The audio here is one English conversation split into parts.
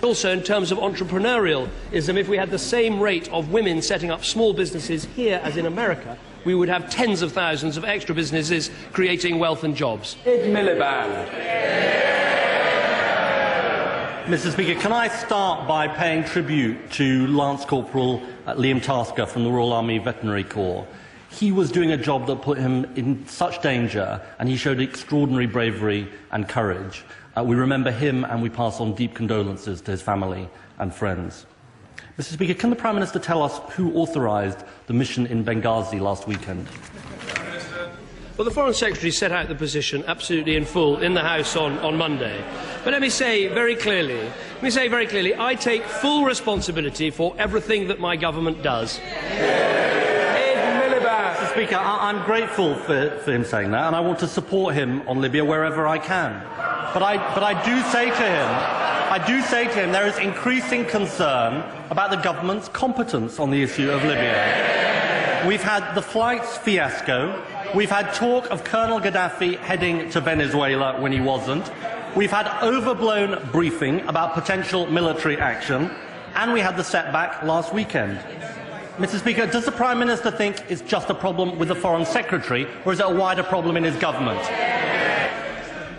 Also, in terms of entrepreneurialism, if we had the same rate of women setting up small businesses here as in America, we would have tens of thousands of extra businesses creating wealth and jobs. Miliband. Mr. Speaker, can I start by paying tribute to Lance Corporal Liam Tasker from the Royal Army Veterinary Corps. He was doing a job that put him in such danger, and he showed extraordinary bravery and courage. We remember him, and we pass on deep condolences to his family and friends. Mr. Speaker, can the Prime Minister tell us who authorised the mission in Benghazi last weekend? Well, the Foreign Secretary set out the position absolutely in full in the House on Monday. But let me say very clearly, I take full responsibility for everything that my government does. Mr. Speaker, I'm grateful for him saying that, and I want to support him on Libya wherever I can. But I do say to him there is increasing concern about the government's competence on the issue of Libya. We've had the flights fiasco. We've had talk of Colonel Gaddafi heading to Venezuela when he wasn't. We've had overblown briefing about potential military action. And we had the setback last weekend. Mr. Speaker, does the Prime Minister think it's just a problem with the Foreign Secretary, or is it a wider problem in his government?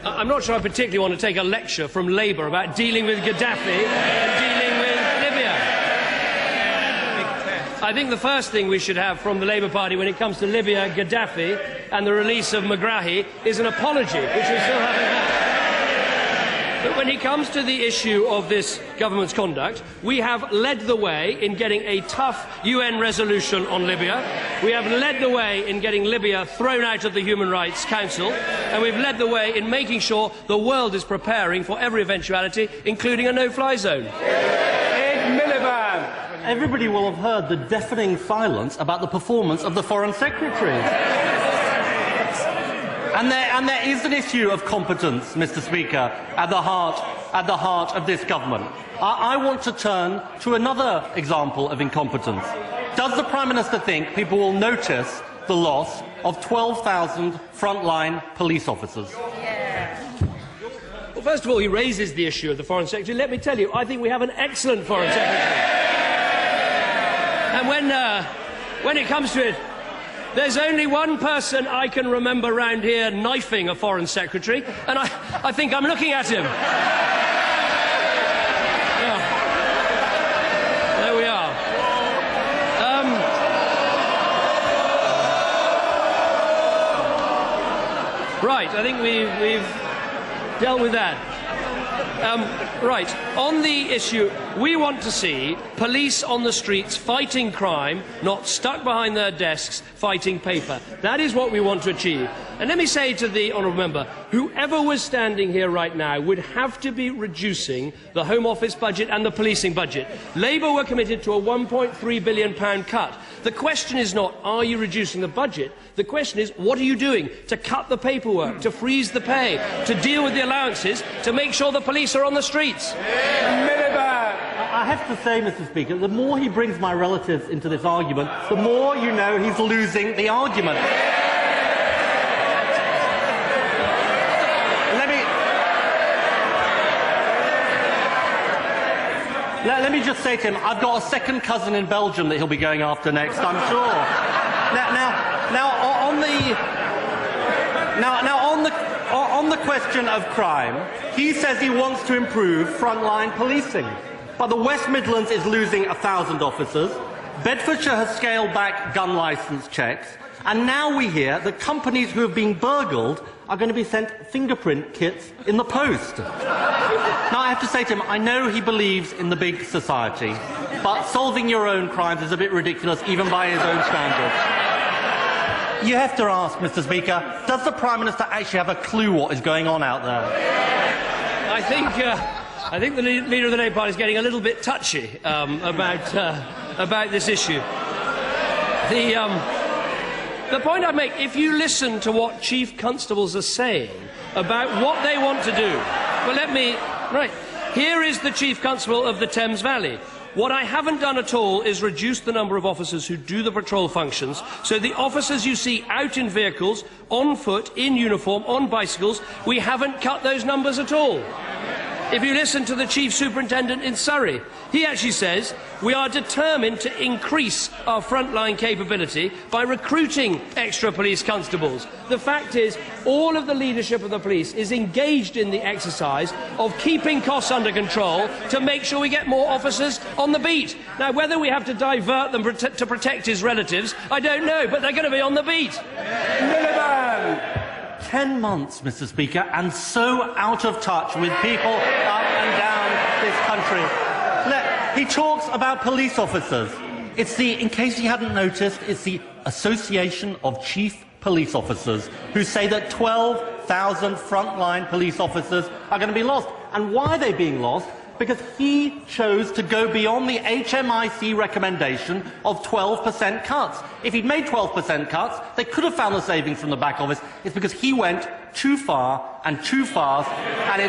I'm not sure I particularly want to take a lecture from Labour about dealing with Gaddafi and dealing with Libya. I think the first thing we should have from the Labour Party when it comes to Libya, Gaddafi and the release of Megrahi is an apology, which we still haven't had. But when it comes to the issue of this government's conduct, we have led the way in getting a tough UN resolution on Libya. We have led the way in getting Libya thrown out of the Human Rights Council. And we've led the way in making sure the world is preparing for every eventuality, including a no-fly zone. Miliband. Everybody will have heard the deafening silence about the performance of the Foreign Secretary. And there is an issue of competence, Mr. Speaker, at the heart of this government. I want to turn to another example of incompetence. Does the Prime Minister think people will notice the loss of 12,000 frontline police officers? Well, first of all, he raises the issue of the Foreign Secretary. Let me tell you, I think we have an excellent Foreign Secretary. And when it comes to it, there's only one person I can remember round here knifing a Foreign Secretary, and I think I'm looking at him. Yeah. There we are. Right, I think we've dealt with that. Right, on the issue, we want to see police on the streets fighting crime, not stuck behind their desks fighting paper. That is what we want to achieve. And let me say to the honourable member, whoever was standing here right now would have to be reducing the Home Office budget and the policing budget. Labour were committed to a £1.3 billion cut. The question is not, are you reducing the budget? The question is, what are you doing to cut the paperwork, to freeze the pay, to deal with the allowances, to make sure the police are on the streets? I have to say, Mr. Speaker, the more he brings my relatives into this argument, the more you know he's losing the argument. Let me just say to him, I've got a second cousin in Belgium that he'll be going after next, I'm sure. On the question of crime, he says he wants to improve frontline policing. But the West Midlands is losing 1,000 officers. Bedfordshire has scaled back gun licence checks. And now we hear that companies who have been burgled are going to be sent fingerprint kits in the post. Now, I have to say to him, I know he believes in the big society, but solving your own crimes is a bit ridiculous, even by his own standards. You have to ask, Mr. Speaker, does the Prime Minister actually have a clue what is going on out there? I think the leader of the Labour Party is getting a little bit touchy about this issue. The point I make, if you listen to what chief constables are saying about what they want to do, here is the chief constable of the Thames Valley. What I haven't done at all is reduce the number of officers who do the patrol functions, so the officers you see out in vehicles, on foot, in uniform, on bicycles, we haven't cut those numbers at all. If you listen to the Chief Superintendent in Surrey, he actually says we are determined to increase our frontline capability by recruiting extra police constables. The fact is, all of the leadership of the police is engaged in the exercise of keeping costs under control to make sure we get more officers on the beat. Now, whether we have to divert them to protect his relatives, I don't know, but they're going to be on the beat. Miliband! 10 months, Mr. Speaker, and so out of touch with people up and down this country. He talks about police officers. In case you hadn't noticed, it's the Association of Chief Police Officers who say that 12,000 frontline police officers are going to be lost. And why are they being lost? Because he chose to go beyond the HMIC recommendation of 12% cuts. If he'd made 12% cuts, they could have found the savings from the back office. It's because he went too far and too fast and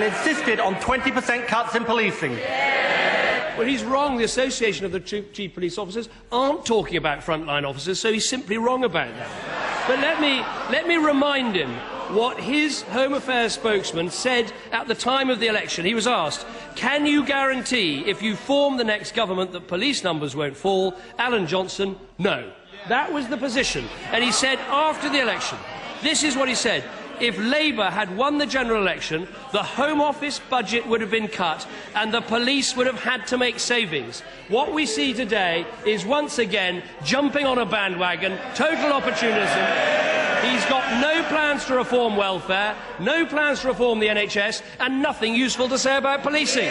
insisted on 20% cuts in policing. Well, he's wrong. The Association of the Chief Police Officers aren't talking about frontline officers, so he's simply wrong about that. But let me remind him what his Home Affairs spokesman said at the time of the election. He was asked, can you guarantee, if you form the next government, that police numbers won't fall? Alan Johnson, no. That was the position. And he said after the election, this is what he said: if Labour had won the general election, the Home Office budget would have been cut and the police would have had to make savings. What we see today is once again jumping on a bandwagon, total opportunism. He's got no plans to reform welfare, no plans to reform the NHS, and nothing useful to say about policing.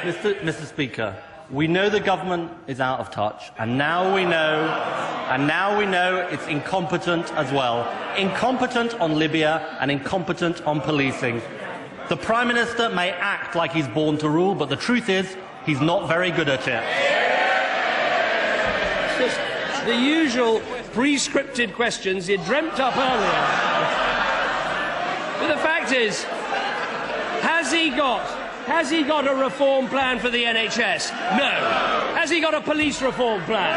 Mr. Speaker, we know the government is out of touch, and now we know it's incompetent as well. Incompetent on Libya and incompetent on policing. The Prime Minister may act like he's born to rule, but the truth is he's not very good at it. It's just the usual pre-scripted questions you dreamt up earlier. But the fact is, has he got a reform plan for the NHS? No. Has he got a police reform plan?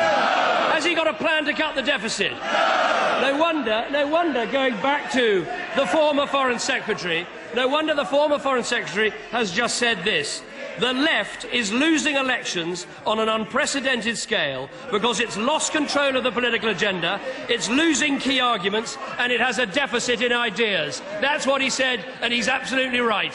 Has he got a plan to cut the deficit? No wonder, going back to the former Foreign Secretary, no wonder the former Foreign Secretary has just said this: the left is losing elections on an unprecedented scale because it's lost control of the political agenda, it's losing key arguments, and it has a deficit in ideas. That's what he said, and he's absolutely right.